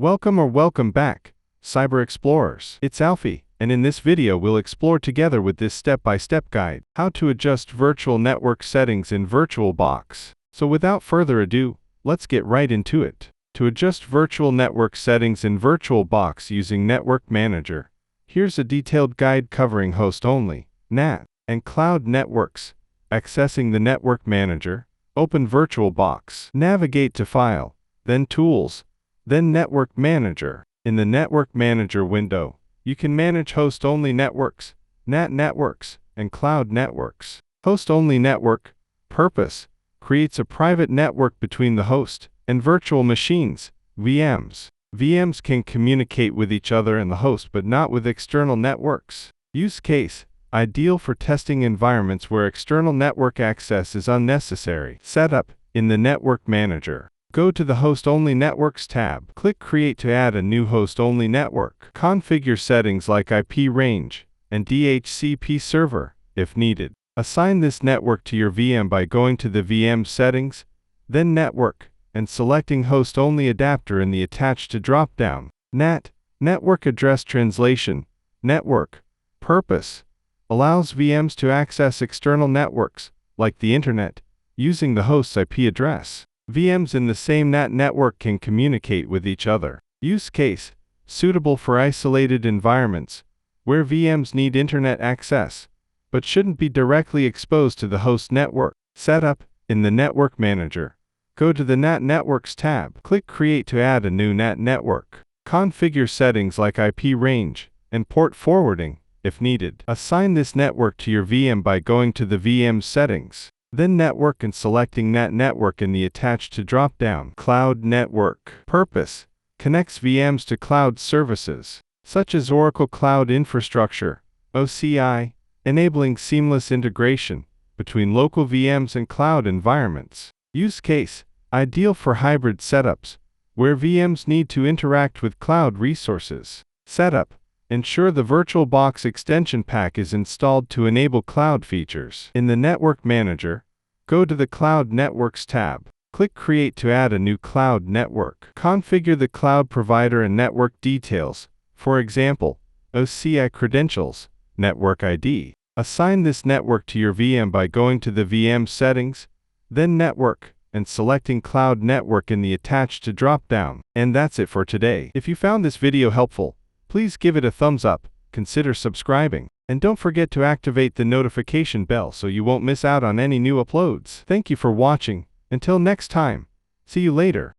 Welcome back, Cyber Explorers. It's Alfie, and in this video we'll explore together with this step-by-step guide, how to adjust virtual network settings in VirtualBox. So without further ado, let's get right into it. To adjust virtual network settings in VirtualBox using Network Manager, here's a detailed guide covering host-only, NAT, and cloud networks. Accessing the Network Manager, open VirtualBox. Navigate to File, then Tools, then Network Manager. In the Network Manager window, you can manage host-only networks, NAT networks, and cloud networks. Host-only network purpose creates a private network between the host and virtual machines, VMs. VMs can communicate with each other and the host but not with external networks. Use case ideal for testing environments where external network access is unnecessary. Setup in the Network Manager. Go to the Host-Only Networks tab. Click Create to add a new host-only network. Configure settings like IP range and DHCP server, if needed. Assign this network to your VM by going to the VM settings, then Network, and selecting Host-Only Adapter in the Attached to drop-down. NAT, Network Address Translation, Network, Purpose, allows VMs to access external networks, like the Internet, using the host's IP address. VMs in the same NAT network can communicate with each other. Use case suitable for isolated environments, where VMs need Internet access, but shouldn't be directly exposed to the host network. Setup in the Network Manager. Go to the NAT Networks tab. Click Create to add a new NAT network. Configure settings like IP range and port forwarding, if needed. Assign this network to your VM by going to the VM settings, then Network and selecting NAT network in the Attached to drop-down. Cloud network purpose connects VMs to cloud services, such as Oracle Cloud Infrastructure, OCI, enabling seamless integration between local VMs and cloud environments. Use case ideal for hybrid setups, where VMs need to interact with cloud resources. Setup ensure the VirtualBox extension pack is installed to enable cloud features. In the Network Manager, go to the Cloud Networks tab. Click Create to add a new cloud network. Configure the cloud provider and network details, for example, OCI credentials, network ID. Assign this network to your VM by going to the VM settings, then Network, and selecting Cloud Network in the Attached to drop-down. And that's it for today. If you found this video helpful, please give it a thumbs up, consider subscribing, and don't forget to activate the notification bell so you won't miss out on any new uploads. Thank you for watching. Until next time, see you later.